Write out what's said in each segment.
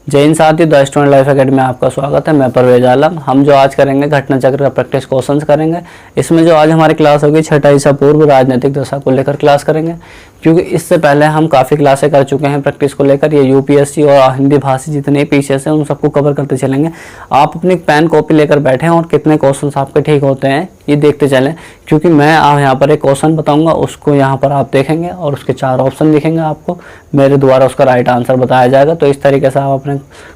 जय हिंद साथियों, the student life academy में आपका स्वागत है। मैं परवेज आलम। हम जो आज करेंगे घटना चक्र का प्रैक्टिस क्वेश्चंस करेंगे। इसमें जो आज हमारी क्लास होगी छठा ईसा पूर्व राजनीतिक दशा को लेकर क्लास करेंगे, क्योंकि इससे पहले हम काफ़ी क्लासें कर चुके हैं प्रैक्टिस को लेकर। ये यूपीएससी और हिंदी भाषी जितने पीसीएस हैं उन सबको कवर करते चलेंगे। आप अपनी पेन कॉपी लेकर बैठें और कितने क्वेश्चन आपके ठीक होते हैं ये देखते चलें, क्योंकि मैं यहाँ पर एक क्वेश्चन बताऊंगा, उसको यहाँ पर आप देखेंगे और उसके 4 ऑप्शन दिखेंगे। आपको मेरे द्वारा उसका राइट आंसर बताया जाएगा। तो इस तरीके से आप अपने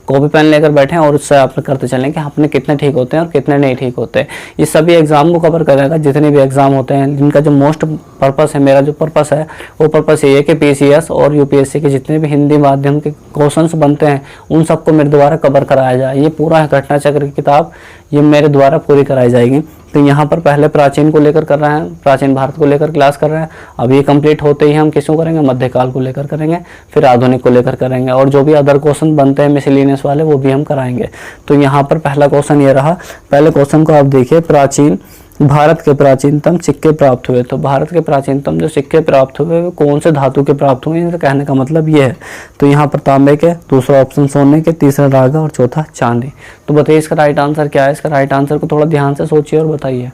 कॉपी पेन लेकर बैठें और उससे आप करते चलें कि अपने कितने ठीक होते हैं और कितने नहीं ठीक होते हैं। ये सभी एग्जाम को कवर करेगा, जितने भी एग्जाम होते हैं। जिनका जो मोस्ट पर्पस है, मेरा जो पर्पस है वो पर्पस ये है कि पीसीएस और यूपीएससी के जितने भी हिंदी माध्यम के क्वेश्चंस बनते हैं उन सबको मेरे द्वारा कवर कराया जाए। ये पूरा घटना चक्र की किताब ये मेरे द्वारा पूरी कराई जाएगी। तो यहाँ पर पहले प्राचीन को लेकर कर रहे हैं, प्राचीन भारत को लेकर क्लास कर रहे हैं। अब ये कंप्लीट होते ही हम किसको करेंगे, मध्यकाल को लेकर करेंगे, फिर आधुनिक को लेकर करेंगे, और जो भी अदर क्वेश्चन बनते हैं मिसलेनियस वाले वो भी हम कराएंगे। तो यहाँ पर पहला क्वेश्चन ये रहा। पहले क्वेश्चन को आप देखिए, प्राचीन भारत के प्राचीनतम सिक्के प्राप्त हुए। तो भारत के प्राचीनतम जो सिक्के प्राप्त हुए वो कौन से धातु के प्राप्त हुए, इनका कहने का मतलब ये है। तो यहाँ पर तांबे के, दूसरा ऑप्शन सोने के, तीसरा रागा और चौथा चांदी। तो बताइए इसका राइट आंसर क्या है। इसका राइट आंसर को थोड़ा ध्यान से सोचिए और बताइए।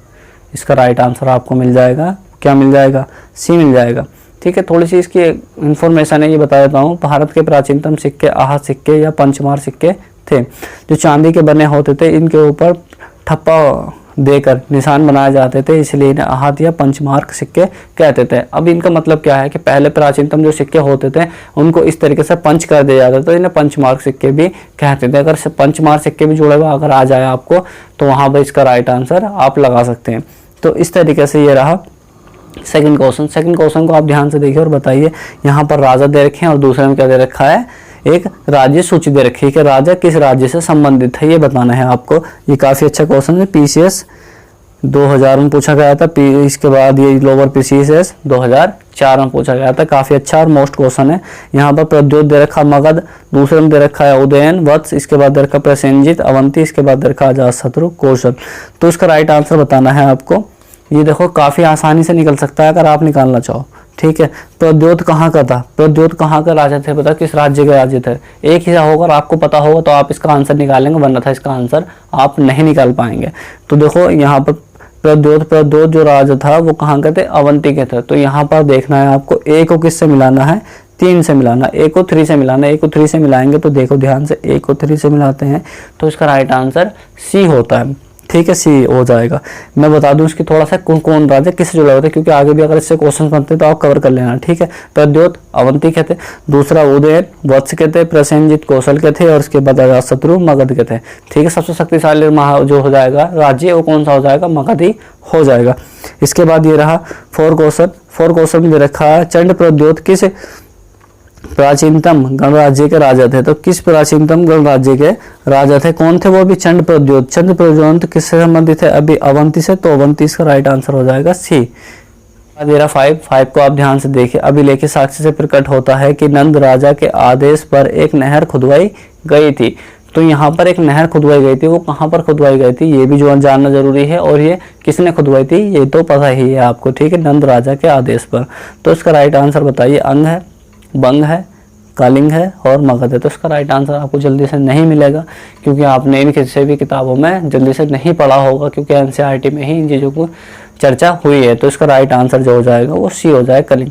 इसका राइट आंसर आपको मिल जाएगा, क्या मिल जाएगा, सी मिल जाएगा। ठीक है, थोड़ी सी इसकी इन्फॉर्मेशन है, ये बता देता हूँ। भारत के प्राचीनतम सिक्के आहत सिक्के या पंचमार सिक्के थे, जो चांदी के बने होते थे। इनके ऊपर ठप्पा देकर निशान बनाए जाते थे, इसलिए इन्हें आहत या पंचमार्क सिक्के कहते थे। अब इनका मतलब क्या है कि पहले प्राचीनतम जो सिक्के होते थे उनको इस तरीके से पंच कर दिया जाता था, तो इन्हें पंचमार्क सिक्के भी कहते थे। अगर पंचमार्क सिक्के भी जुड़े हुआ अगर आ जाए आपको तो वहाँ पर इसका राइट आंसर आप लगा सकते हैं। तो इस तरीके से ये रहा सेकंड क्वेश्चन। सेकंड क्वेश्चन को आप ध्यान से देखिए और बताइए। यहाँ पर राजा दे रखे हैं और दूसरे में क्या दे रखा है, एक राज्य सूची दे रखी है कि राजा किस राज्य से संबंधित है, ये बताना है आपको। ये काफी अच्छा क्वेश्चन है, पीसीएस 2000 में पूछा गया था। इसके बाद ये लोअर पीसीएस 2004 में पूछा गया था। काफी अच्छा और मोस्ट क्वेश्चन है। यहाँ पर प्रद्योत दे रखा मगध, दूसरे में दे रखा है उदयन वत्स, इसके बाद दे रखा प्रसेनजीत अवंती, इसके बाद दे रखा अजातशत्रु कौशल। तो इसका राइट आंसर बताना है आपको। ये देखो काफी आसानी से निकल सकता है अगर आप निकालना चाहो। ठीक है, प्रद्योत कहाँ का था, प्रद्योत कहाँ का राजा थे, पता किस राज्य के राज्य थे। एक ही होगा, आपको पता होगा तो आप इसका आंसर निकालेंगे, वरना था इसका आंसर आप नहीं निकाल पाएंगे। तो देखो यहाँ पर प्रद्योत जो राजा था वो कहाँ के थे, अवंती के थे। तो यहाँ पर देखना है आपको, ए को किससे मिलाना है, 3 से मिलाना, ए को 3 से मिलाना। ए को 3 से मिलाएंगे तो देखो ध्यान से, ए को 3 से मिलाते हैं तो इसका राइट आंसर सी होता है। ठीक है, सी हो जाएगा। मैं बता दूं इसकी थोड़ा सा कौन राजा किससे जुड़ा होता है, क्योंकि आगे भी अगर इससे क्वेश्चन बनते तो आप कवर कर लेना। ठीक है, प्रद्योत अवंती के थे, दूसरा उदयन वत्स के थे, प्रसेनजीत कौशल के थे, और उसके बाद अजातशत्रु मगध के थे। ठीक है, सबसे शक्तिशाली जो हो जाएगा राज्य वो कौन सा हो जाएगा, मगध ही हो जाएगा। इसके बाद ये रहा 4 क्वेश्चन में दे रखा है, चंड प्रद्योत किस प्राचीनतम गणराज्य के राजा थे। तो किस प्राचीनतम गणराज्य के राजा थे, कौन थे, वो भी चंड प्रद्योत। चंड प्रद्योत किससे संबंधित है, अभी अवंती से। तो अवंती का राइट आंसर हो जाएगा सी। 5 को आप ध्यान से देखिए। अभी लेके साक्ष्य से प्रकट होता है कि नंद राजा के आदेश पर एक नहर खुदवाई गई थी। तो यहाँ पर एक नहर खुदवाई गई थी, वो कहाँ पर खुदवाई गई थी ये भी जो जानना जरूरी है, और ये किसने खुदवाई थी ये तो पता ही है आपको। ठीक है, नंद राजा के आदेश पर। तो इसका राइट आंसर बताइए। अंग है, बंग है, कलिंग है और मगध है। तो इसका राइट आंसर आपको जल्दी से नहीं मिलेगा, क्योंकि आपने इन किसी भी किताबों में जल्दी से नहीं पढ़ा होगा, क्योंकि एनसीईआरटी में ही इन चीज़ों को चर्चा हुई है। तो इसका राइट आंसर जो हो जाएगा वो सी हो जाएगा, कलिंग।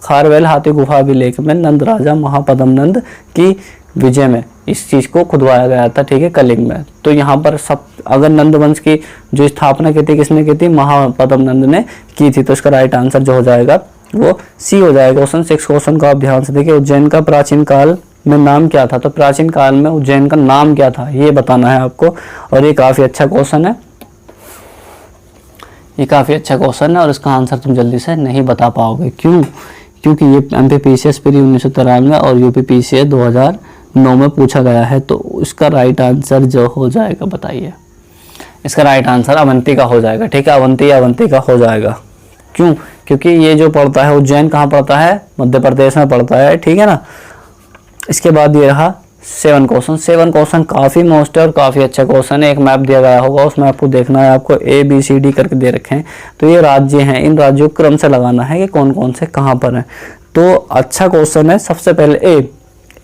खारवेल हाथी गुफा अभिलेख में नंद राजा महापद्म नंद की विजय में इस चीज को खुदवाया गया था। ठीक है, कलिंग में। तो यहाँ पर सब अगर नंद वंश की जो स्थापना की थी किसने की थी, महापद्म नंद ने की थी। तो इसका राइट आंसर जो हो जाएगा वो सी हो जाएगा। क्वेश्चन 6 क्वेश्चन को आप ध्यान से देखिए। उज्जैन का प्राचीन काल में नाम क्या था। तो प्राचीन काल में उज्जैन का नाम क्या था ये बताना है आपको, और ये काफी अच्छा क्वेश्चन है। ये काफी अच्छा क्वेश्चन है और इसका आंसर तुम जल्दी से नहीं बता पाओगे। क्यों, क्योंकि ये एमपीपीसीएस प्री 1993 और यूपीपीसीएस 2009 में पूछा गया है। तो इसका राइट आंसर जो हो जाएगा बताइए। इसका राइट आंसर अवंती का हो जाएगा। ठीक है, अवंती का हो जाएगा। क्यों, क्योंकि ये जो पड़ता है उज्जैन कहाँ पड़ता है, मध्य प्रदेश में पड़ता है। ठीक है ना। इसके बाद ये रहा 7 क्वेश्चन काफी मोस्ट है और काफी अच्छा क्वेश्चन है। एक मैप दिया गया होगा, उस मैप को देखना है आपको, ABCD करके दे रखे हैं। तो ये राज्य हैं, इन राज्यों को क्रम से लगाना है कि कौन कौन से कहाँ पर हैं। तो अच्छा क्वेश्चन है। सबसे पहले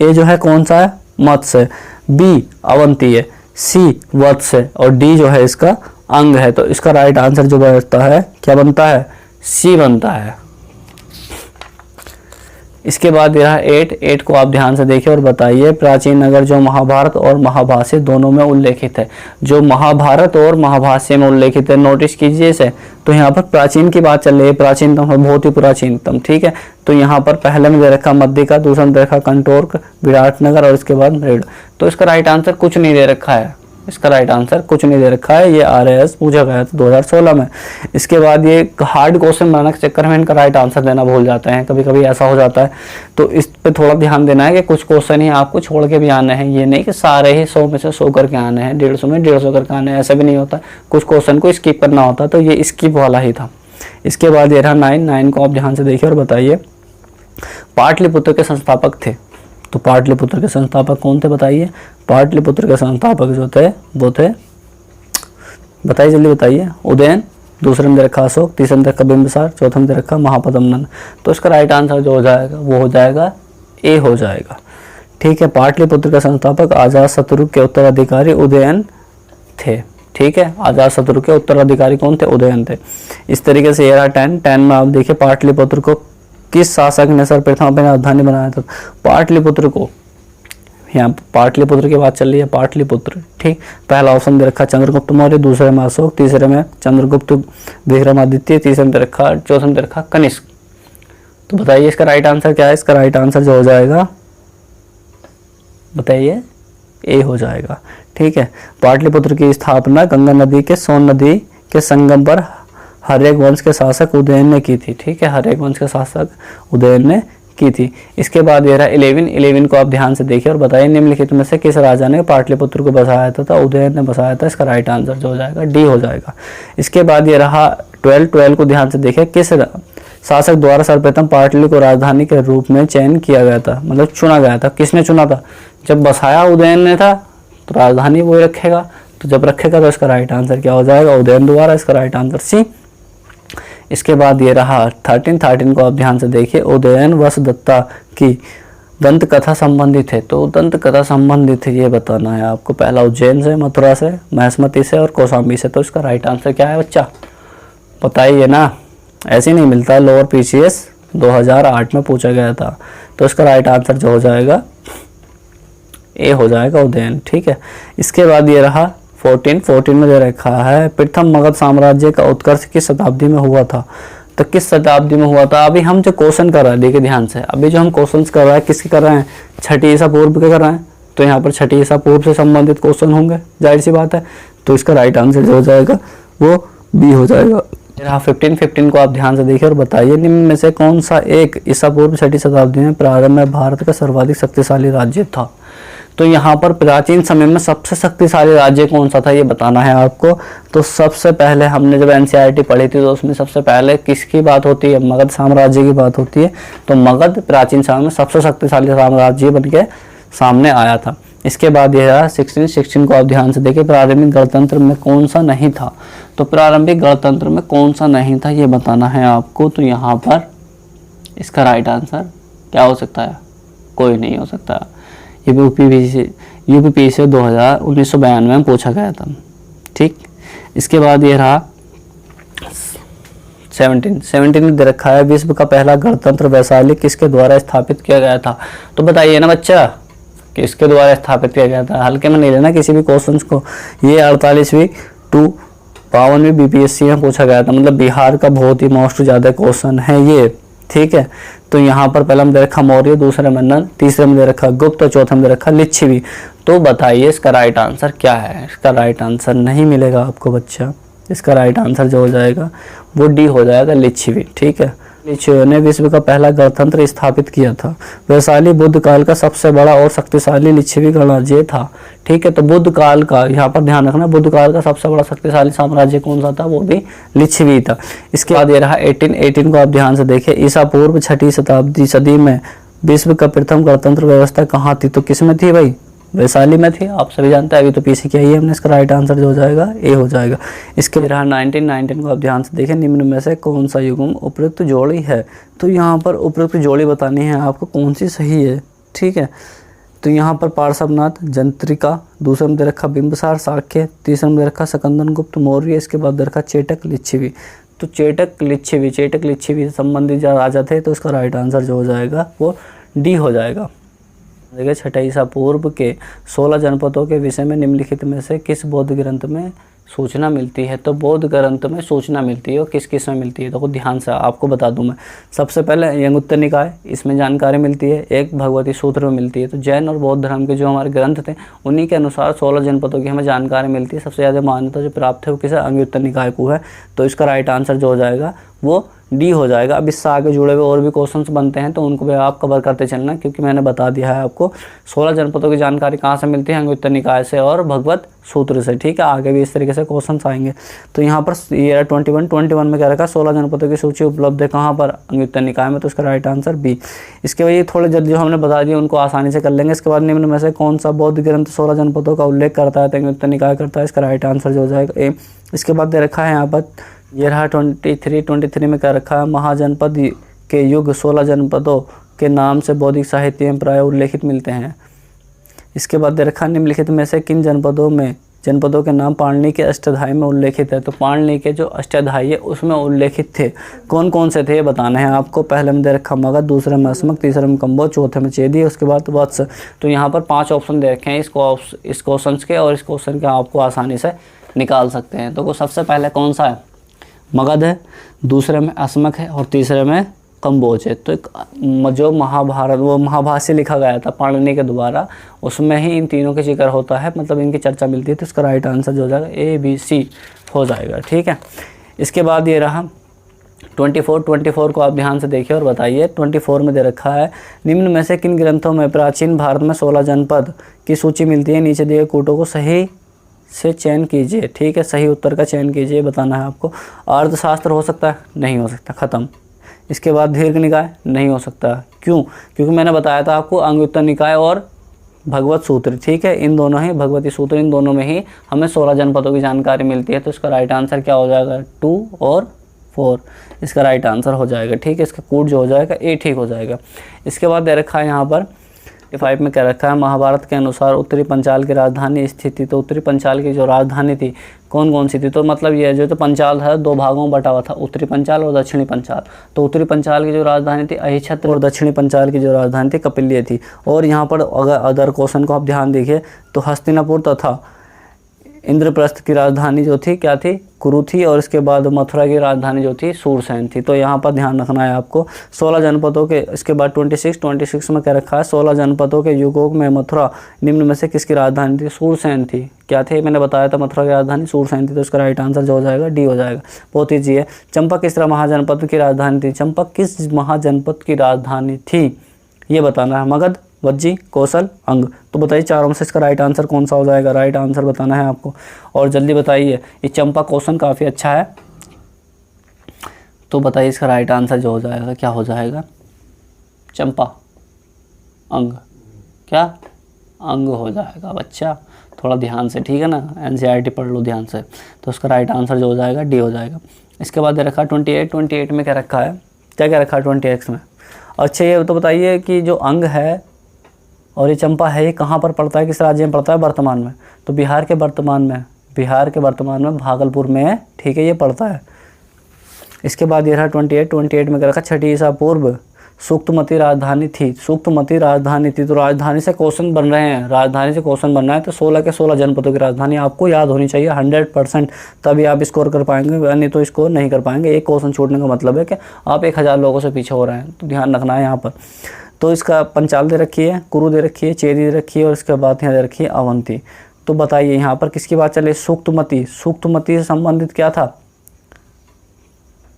ए जो है कौन सा है, मत्स्य, बी अवंती है, सी वत्स है और डी जो है इसका अंग है। तो इसका राइट आंसर जो बनता है क्या बनता है, सी बनता है। इसके बाद यह 8 को आप ध्यान से देखिए और बताइए प्राचीन नगर जो महाभारत और महाभाष्य दोनों में उल्लेखित है। जो महाभारत और महाभाष्य में उल्लेखित है, नोटिस कीजिए इसे। तो यहाँ पर प्राचीन की बात चल रही है, प्राचीनतम, बहुत ही प्राचीनतम, ठीक है। तो यहाँ पर पहले में दे रखा मध्यका, दूसरा में दे रखा कंटोर्क, विराटनगर और इसके बाद मृड। तो इसका राइट आंसर कुछ नहीं दे रखा है, इसका राइट आंसर कुछ नहीं दे रखा है। ये RAS पूछा गया था 2016 में। इसके बाद ये हार्ड क्वेश्चन बनाने के चक्कर में इनका राइट आंसर देना भूल जाते हैं, कभी कभी ऐसा हो जाता है। तो इस पे थोड़ा ध्यान देना है कि कुछ क्वेश्चन ही आपको छोड़ के भी आने हैं, ये नहीं कि सारे ही 100 में से 100 करके आने हैं, 150 में 150 करके आने हैं, ऐसा भी नहीं होता। कुछ क्वेश्चन को स्किप करना होता, तो ये स्किप वाला ही था। इसके बाद ये रहा 9 को आप ध्यान से देखिए और बताइए पाटलिपुत्र के संस्थापक थे। तो पाटलिपुत्र के संस्थापक कौन थे बताइए, पाटलिपुत्र के संस्थापक जो थे वो थे, बताइए जल्दी बताइए। उदयन, दूसरे में दे रखा अशोक, तीसरे में दे रखा बिंबिसार, चौथे में दे रखा महापद्मनंद। तो इसका राइट आंसर जो हो जाएगा वो हो जाएगा ए हो जाएगा, ठीक है। पाटलिपुत्र के संस्थापक अजातशत्रु के उत्तराधिकारी उदयन थे, ठीक है। अजातशत्रु के उत्तराधिकारी कौन थे, उदयन थे। इस तरीके से ये रहा 10 में आप देखिए पाटलिपुत्र को किस शासक ने सर्वप्रथम अपनी राजधानी बनाया था। पाटलिपुत्र को, यहाँ पाटलिपुत्र की बात चल रही है, पाटलिपुत्र, ठीक। पहला ऑप्शन दे रखा चंद्रगुप्त मौर्य, दूसरे में अशोक, तीसरे में चंद्रगुप्त विक्रमादित्य, तीसरे में दे रखा, चौथे में दे रखा कनिष्क। तो बताइए इसका राइट आंसर क्या है। इसका राइट आंसर जो हो जाएगा बताइए ए हो जाएगा, ठीक है। पाटलिपुत्र की स्थापना गंगा नदी के सोन नदी के संगम पर हर्यक वंश के शासक उदयन ने की थी, ठीक है। हर्यक वंश के शासक उदयन ने की थी। इसके बाद ये रहा 11 को आप ध्यान से देखिए और बताइए निम्नलिखित में से किस राजा ने पाटलिपुत्र को बसाया था। उदयन ने बसाया था। इसका राइट आंसर जो हो जाएगा डी हो जाएगा। इसके बाद ये रहा 12 को ध्यान से देखिए किस शासक द्वारा सर्वप्रथम पाटली को राजधानी के रूप में चयन किया गया था, मतलब चुना गया था। किसने चुना था, जब बसाया उदयन ने था तो राजधानी वो रखेगा, तो जब रखेगा तो इसका राइट आंसर क्या हो जाएगा, उदयन द्वारा। इसका राइट आंसर सी। इसके बाद ये रहा 13 को आप ध्यान से देखिए उदयन वसुदत्ता की दंत कथा संबंधित है। तो दंत कथा संबंधित है ये बताना है आपको। पहला उज्जैन से, मथुरा से, महेशमती से और कौशाम्बी से। तो इसका राइट आंसर क्या है बच्चा, बताइए ना। ऐसे नहीं मिलता है, लोअर PCS 2008 में पूछा गया था। तो इसका राइट आंसर जो हो जाएगा ए हो जाएगा, उदयन, ठीक है। इसके बाद ये रहा 14 में दे रखा है प्रथम मगध साम्राज्य का उत्कर्ष किस शताब्दी में हुआ था। तो किस शताब्दी में हुआ था, अभी हम जो क्वेश्चन कर रहे हैं देखिए ध्यान से, अभी जो हम क्वेश्चन कर रहे हैं किसके कर रहे हैं, 6ठी ईसा पूर्व के कर रहे हैं। तो यहाँ पर 6ठी ईसा पूर्व से संबंधित क्वेश्चन होंगे, जाहिर सी बात है। तो इसका राइट आंसर जो हो जाएगा वो बी हो जाएगा। 15 को आप ध्यान से देखिए और बताइए निम्न में से कौन सा एक ईसा पूर्व 6ठी शताब्दी में प्रारंभ में भारत का सर्वाधिक शक्तिशाली राज्य था। तो यहाँ पर प्राचीन समय में सबसे शक्तिशाली राज्य कौन सा था ये बताना है आपको। तो सबसे पहले हमने जब NCERT पढ़ी थी तो उसमें सबसे पहले किसकी बात होती है, मगध साम्राज्य की बात होती है। तो मगध प्राचीन समय में सबसे शक्तिशाली साम्राज्य बन के सामने आया था। इसके बाद यह 16 को आप ध्यान से देखिए प्रारंभिक गणतंत्र में कौन सा नहीं था। तो प्रारंभिक गणतंत्र में कौन सा नहीं था ये बताना है आपको। तो यहाँ पर इसका राइट आंसर क्या हो सकता है, कोई नहीं हो सकता। यूपी से 1992 में पूछा गया था, ठीक। इसके बाद ये रहा 17 में दे रखा है विश्व का पहला गणतंत्र वैशाली किसके द्वारा स्थापित किया गया था। तो बताइए ना बच्चा किसके द्वारा स्थापित किया गया था, हल्के में नहीं लेना किसी भी क्वेश्चन को। ये 48वीं टू 52वीं BPSC में पूछा गया था, मतलब बिहार का बहुत ही मोस्ट ज्यादा क्वेश्चन है ये, ठीक है। तो यहाँ पर पहला में दे रखा मौर्य, दूसरे में नंद, तीसरे में दे रखा गुप्त, चौथे में दे रखा लिच्छवी। तो बताइए इसका राइट आंसर क्या है। इसका राइट आंसर नहीं मिलेगा आपको बच्चा। इसका राइट आंसर जो हो जाएगा वो डी हो जाएगा, लिच्छवी, ठीक है। लिच्छवी ने विश्व का पहला गणतंत्र स्थापित किया था। वैशाली बुद्ध काल का सबसे बड़ा और शक्तिशाली लिच्छवी गणराज्य था, ठीक है। तो बुद्ध काल का यहाँ पर ध्यान रखना, बुद्ध काल का सबसे बड़ा शक्तिशाली साम्राज्य कौन सा था, वो भी लिच्छवी था। इसके बाद ये रहा 18 को आप ध्यान से देखिए ईसा पूर्व 6ठी सदी में विश्व का प्रथम गणतंत्र व्यवस्था कहाँ थी। तो किस में थी भाई, वैशाली में थी, आप सभी जानते हैं। अभी तो पीछे किया ही हमने। इसका राइट आंसर जो हो जाएगा ए हो जाएगा। इसके रहा 19 को आप ध्यान से देखें निम्न में से कौन सा युग्म उपयुक्त जोड़ी है। तो यहाँ पर उपयुक्त जोड़ी बतानी है आपको कौन सी सही है, ठीक है। तो यहाँ पर पार्श्वनाथ, जंत्रिका, दूसरे में दे रखा बिंबिसार, शाक्य, तीसरे में दे रखा सकंदनगुप्त मौर्य, इसके बाद दे रखा चेटक, लिच्छवी। तो चेटक लिच्छवी से संबंधित जो राजा थे, तो इसका राइट आंसर जो हो जाएगा वो डी हो जाएगा। देखिए, छठा ईसा पूर्व के 16 जनपदों के विषय में निम्नलिखित में से किस बौद्ध ग्रंथ में सूचना मिलती है। तो बौद्ध ग्रंथ में सूचना मिलती है और किस किस में मिलती है, तो ध्यान से आपको बता दूं मैं। सबसे पहले यंगुत्तर निकाय, इसमें जानकारी मिलती है। एक भगवती सूत्र में मिलती है। तो जैन और बौद्ध धर्म के जो हमारे ग्रंथ थे, उन्हीं के अनुसार 16 जनपदों की हमें जानकारी मिलती है। सबसे ज़्यादा मान्यता जो प्राप्त है वो किसे, अंगुत्तर निकाय को है। तो इसका राइट आंसर जो हो जाएगा वो डी हो जाएगा। अब इससे आगे जुड़े हुए और भी क्वेश्चंस बनते हैं, तो उनको भी आप कवर करते चलना, क्योंकि मैंने बता दिया है आपको 16 जनपदों की जानकारी कहाँ से मिलती है, अंगुत्तर निकाय से और भगवत सूत्र से। ठीक है, आगे भी इस तरीके से क्वेश्चंस आएंगे। तो यहाँ पर ये 21 में क्या रखा, 16 जनपदों की सूची उपलब्ध है कहाँ पर, अंगुत्तर निकाय में। तो इसका राइट आंसर बी। इसके बाद ये थोड़े जल्दी जो हमने बता दिए उनको आसानी से कर लेंगे। इसके बाद निम्न में से कौन सा बौद्ध ग्रंथ 16 जनपदों का उल्लेख करता है, तो अंगुत्तर निकाय करता है। इसका राइट आंसर जो हो जाएगा ए। इसके बाद दे रखा है यहाँ पर, ये रहा 23 में क्या रखा है, महाजनपद के युग 16 जनपदों के नाम से बौद्धिक साहित्य में प्राय उल्लेखित मिलते हैं। इसके बाद दे रखा, निम्नलिखित में से किन जनपदों के नाम पाणिनि के अष्टाध्यायी में उल्लेखित है। तो पाणिनि के जो अष्टाध्यायी है उसमें उल्लेखित थे। कौन कौन से थे ये बताना है आपको। पहले में दे रखा मगध, दूसरे में अस्मक, तीसरे में कंबोज, चौथे में चेदी, उसके बाद वत्स। तो यहाँ पर 5 ऑप्शन दे रखे हैं इस क्वेश्चन के, और इस क्वेश्चन के आपको आसानी से निकाल सकते हैं। तो सबसे पहले कौन सा है, मगध है, दूसरे में अस्मक है और तीसरे में कंबोज है। तो जो महाभारत वो महाभाष्य लिखा गया था पाणिनि के द्वारा, उसमें ही इन तीनों के जिक्र होता है, मतलब इनकी चर्चा मिलती है। तो इसका राइट आंसर जो हो जाएगा ए बी सी हो जाएगा। ठीक है, इसके बाद ये रहा 24 को आप ध्यान से देखिए और बताइए। 24 में दे रखा है, निम्न में से किन ग्रंथों में प्राचीन भारत में 16 जनपद की सूची मिलती है, नीचे दिए कूटों को सही से चयन कीजिए। ठीक है, सही उत्तर का चयन कीजिए, बताना है आपको। अर्थशास्त्र हो सकता है, नहीं हो सकता, खत्म। इसके बाद दीर्घ निकाय नहीं हो सकता, क्यों, क्योंकि मैंने बताया था आपको अंगुत्तर निकाय और भगवत सूत्र। ठीक है, इन दोनों ही, भगवती सूत्र, इन दोनों में ही हमें 16 जनपदों की जानकारी मिलती है। तो इसका राइट आंसर क्या हो जाएगा, 2 और 4 इसका राइट आंसर हो जाएगा। ठीक है, इसका कोड जो हो जाएगा ए ठीक हो जाएगा। इसके बाद दे रखा है यहाँ पर 5 में क्या रखा है, महाभारत के अनुसार उत्तरी पंचाल की राजधानी स्थिति। तो उत्तरी पंचाल की जो राजधानी थी कौन कौन सी थी, तो मतलब ये जो तो पंचाल था 2 भागों में बटा हुआ था, उत्तरी पंचाल और दक्षिणी पंचाल। तो उत्तरी पंचाल की जो राजधानी थी अहिछत्र और दक्षिणी पंचाल की जो राजधानी थी कपिल्य थी। और यहाँ पर अगर अदर क्वेश्चन को आप ध्यान देखिए तो हस्तिनापुर तथा इंद्रप्रस्थ की राजधानी जो थी क्या थी, कुरु थी, और इसके बाद मथुरा की राजधानी जो थी सूरसेन थी। तो यहाँ पर ध्यान रखना है आपको 16 जनपदों के। इसके बाद 26 में क्या रखा है, 16 जनपदों के युगों में मथुरा निम्न में से किसकी राजधानी थी, सूरसेन थी। क्या थे, मैंने बताया था मथुरा की राजधानी सूरसेन थी। तो इसका राइट आंसर जो हो जाएगा डी हो जाएगा। बहुत ईजी है। चंपक किस तरह महाजनपद की राजधानी थी, चंपक किस महाजनपद की राजधानी थी ये बताना है। मगध, वज्जी, कौशल, अंग। तो बताइए चारों में से इसका राइट आंसर कौन सा हो जाएगा, राइट आंसर बताना है आपको और जल्दी बताइए। ये चंपा क्वेश्चन काफ़ी अच्छा है, तो बताइए इसका राइट आंसर जो हो जाएगा क्या हो जाएगा, चंपा, अंग, क्या अंग हो जाएगा बच्चा, थोड़ा ध्यान से, ठीक है ना, एनसीईआरटी पढ़ लो ध्यान से। तो उसका राइट आंसर जो हो जाएगा डी हो जाएगा। इसके बाद रखा 28 में क्या रखा है, क्या रखा है 28 में। अच्छा ये तो बताइए कि जो अंग है और ये चंपा है ये कहाँ पर पड़ता है, किस राज्य में पड़ता है वर्तमान में, तो बिहार के वर्तमान में भागलपुर में है। ठीक है, ये पड़ता है। इसके बाद ये रहा 28 में क्या रखा, छठी ईसा पूर्व सूक्तमती राजधानी थी। सूक्तमती राजधानी थी, तो राजधानी से क्वेश्चन बन रहे हैं, राजधानी से क्वेश्चन बन रहा है, तो 16 के 16 जनपदों की राजधानी आपको याद होनी चाहिए 100%, तभी आप स्कोर कर पाएंगे, नहीं तो स्कोर नहीं कर पाएंगे। एक क्वेश्चन छूटने का मतलब है कि आप 1000 लोगों से पीछे हो रहे हैं, तो ध्यान रखना है यहाँ पर। तो इसका पंचाल दे रखी है, कुरु दे रखी है, चेदी दे रखी है, और इसके बाद यहाँ दे रखी है अवंती। तो बताइए यहाँ पर किसकी बात चले, सूक्तमती से संबंधित क्या था,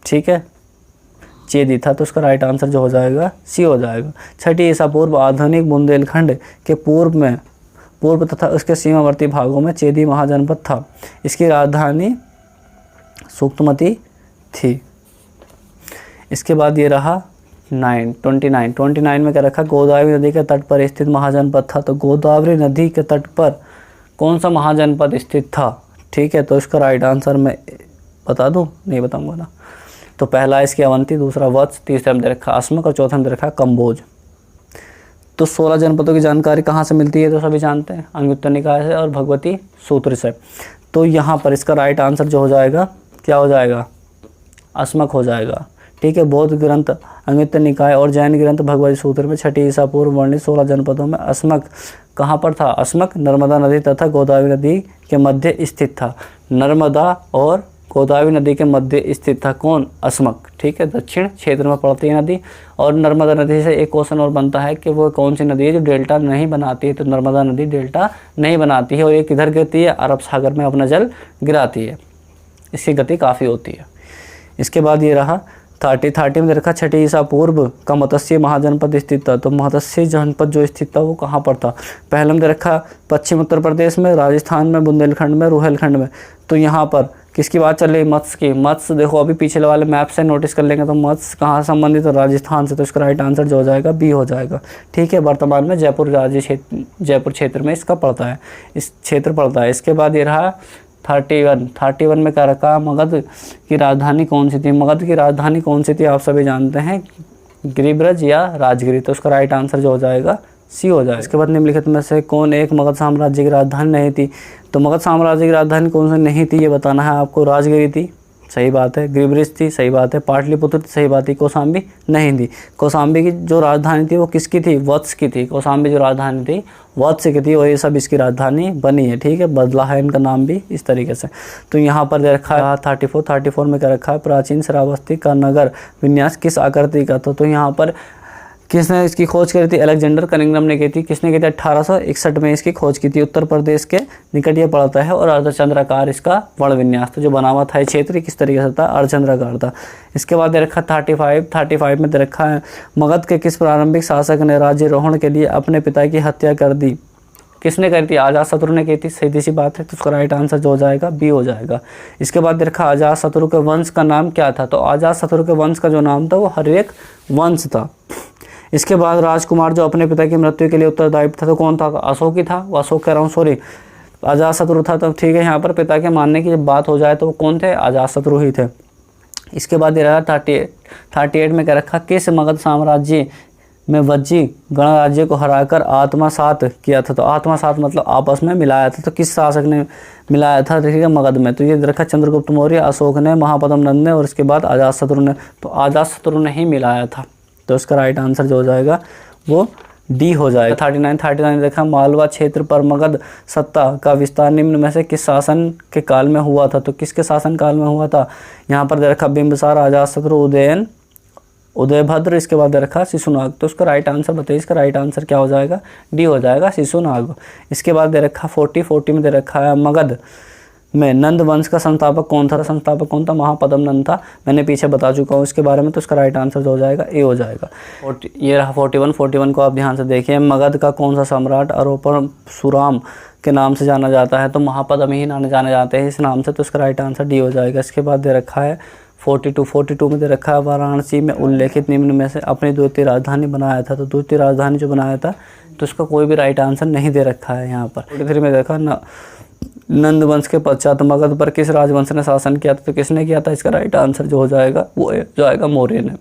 ठीक है, चेदी था। तो उसका राइट आंसर जो हो जाएगा सी हो जाएगा। छठी ईसा पूर्व आधुनिक बुंदेलखंड के पूर्व तथा उसके सीमावर्ती भागों में चेदी महाजनपद था। इसकी राजधानी सूक्तमती थी। इसके बाद ये रहा 29 में क्या रखा, गोदावरी नदी के तट पर स्थित महाजनपद था। तो गोदावरी नदी के तट पर कौन सा महाजनपद स्थित था, ठीक है। तो इसका राइट आंसर मैं बता दूं, नहीं बताऊंगा ना। तो पहला इसकी अवंती, दूसरा वत्स, तीसरा में दे रखा अस्मक और चौथा में दे रखा कंबोज। तो 16 जनपदों की जानकारी कहाँ से मिलती है तो सभी जानते हैं, अंगुत्तर निकाय से और भगवती सूत्र से। तो यहाँ पर इसका राइट आंसर जो हो जाएगा क्या हो जाएगा, अस्मक हो जाएगा। ठीक है, बौद्ध ग्रंथ अंगुत्तर निकाय और जैन ग्रंथ भगवती सूत्र में 6ठी ईसा पूर्व वर्णित 16 जनपदों में अस्मक कहाँ पर था, अस्मक नर्मदा नदी तथा गोदावरी नदी के मध्य स्थित था। नर्मदा और गोदावरी नदी के मध्य स्थित था कौन, अस्मक। ठीक है, दक्षिण क्षेत्र में पड़ती है नदी। और नर्मदा नदी से एक क्वेश्चन और बनता है कि वो कौन सी नदी है जो डेल्टा नहीं बनाती है, तो नर्मदा नदी डेल्टा नहीं बनाती है और ये किधर गिरती है, अरब सागर में अपना जल गिराती है, इसकी गति काफ़ी होती है। इसके बाद ये रहा 30 में रखा 6ठी ईसा पूर्व का मत्स्य महाजनपद स्थित था। तो मत्स्य जनपद जो स्थित था वो कहाँ पर था, पहले में रखा पश्चिम उत्तर प्रदेश में, राजस्थान में, बुंदेलखंड में, रुहेलखंड में। तो यहाँ पर किसकी बात चल रही, मत्स्य की। मत्स्य देखो अभी पिछले वाले मैप से नोटिस कर लेंगे तो मत्स्य कहाँ संबंधित है, राजस्थान से। तो इसका राइट आंसर जो हो जाएगा बी हो जाएगा। ठीक है, वर्तमान में जयपुर क्षेत्र में इसका पड़ता है, इस क्षेत्र पड़ता है। इसके बाद ये रहा 31 में क्या रखा, मगध की राजधानी कौन सी थी। मगध की राजधानी कौन सी थी आप सभी जानते हैं, गिरिब्रज या राजगिरी। तो उसका राइट आंसर जो हो जाएगा सी हो जाएगा। इसके बाद निम्नलिखित में से कौन एक मगध साम्राज्य की राजधानी नहीं थी। तो मगध साम्राज्य की राजधानी कौन सी नहीं थी ये बताना है आपको। राजगिरी थी, सही बात है। गिरिब्रज थी, सही बात है। पाटलिपुत्र थी, सही बात है। कौशाम्बी नहीं थी। कौशाम्बी की जो राजधानी थी वो किसकी थी, वत्स की थी। कौशाम्बी जो राजधानी थी वत्स की थी और ये सब इसकी राजधानी बनी है। ठीक है, बदला है इनका नाम भी इस तरीके से। तो यहाँ पर दे रखा है 34 में क्या रखा है, प्राचीन श्रावस्ती का नगर विन्यास किस आकृति का था। तो यहाँ पर किसने इसकी खोज करी थी, अलेक्जेंडर कनिंघम ने की थी। किसने की थी, 1861 में इसकी खोज की थी। उत्तर प्रदेश के निकट ये पड़ता है और अर्धचंद्राकार इसका वर्ण विन्यास था। जो बना हुआ था ये क्षेत्र किस तरीके से था, अर्धचंद्राकार था। इसके बाद दे रखा 35 में दे रखा है, मगध के किस प्रारंभिक शासक ने राज्यारोहण के लिए अपने पिता की हत्या कर दी। किसने करी थी, अजातशत्रु ने की थी। सीधी सी बात है, तो उसका राइट आंसर जो हो जाएगा बी हो जाएगा। इसके बाद दे रखा अजातशत्रु के वंश का नाम क्या था। तो अजातशत्रु के वंश का जो नाम था वो हर्यक वंश था। इसके बाद राजकुमार जो अपने पिता की मृत्यु के लिए उत्तरदायी था तो कौन था, अशोक ही था। वो अशोक कह रहा हूँ, सॉरी, अजातशत्रु था। तो ठीक है, यहाँ पर पिता के मानने की जब बात हो जाए तो वो कौन थे, अजातशत्रु ही थे। इसके बाद ये रहा 38 में क्या रखा, किस मगध साम्राज्य में वज्जी गणराज्य को हराकर आत्मसात किया था। तो आत्मसात मतलब आपस में मिलाया था। तो किस शासक ने मिलाया था, देखिएगा मगध में। तो ये रखा चंद्रगुप्त मौर्य, अशोक ने, महापद्म नंद ने और इसके बाद अजातशत्रु ने। तो अजातशत्रु ने ही मिलाया था। तो इसका राइट आंसर जो हो जाएगा वो डी हो जाएगा। 39 देखा, मालवा क्षेत्र पर मगध सत्ता का विस्तार निम्न में से किस शासन के काल में हुआ था। तो किसके शासन काल में हुआ था, यहाँ पर दे रखा बिंबिसार, अजातशत्रु, उदयन, उदयभद्र। इसके बाद दे रखा शिशुनाग। तो उसका राइट आंसर बताइए, इसका राइट आंसर क्या हो जाएगा, डी हो जाएगा, शिशुनाग। इसके बाद दे रखा 40 में दे रखा है, मगध में नंद वंश का संस्थापक कौन था। संस्थापक कौन था, महापद्म नंद था। मैंने पीछे बता चुका हूँ इसके बारे में। तो इसका राइट आंसर जो हो जाएगा ए हो जाएगा। ये रहा 41 को आप ध्यान से देखिए, मगध का कौन सा सम्राट आरोपण सुराम के नाम से जाना जाता है। तो महापद्म ही जाने जाते हैं इस नाम से। तो इसका राइट आंसर डी हो जाएगा। इसके बाद दे रखा है 42 में दे रखा है, वाराणसी में उल्लेखित निम्न में से अपनी द्वितीय राजधानी बनाया था। तो द्वितीय राजधानी जो बनाया था तो उसका कोई भी राइट आंसर नहीं दे रखा है यहाँ पर। 43 में देखा नंद वंश के पश्चात मगध पर किस राजवंश ने शासन किया था। तो किसने किया था, इसका राइट आंसर जो हो जाएगा वो जाएगा मौर्य ने।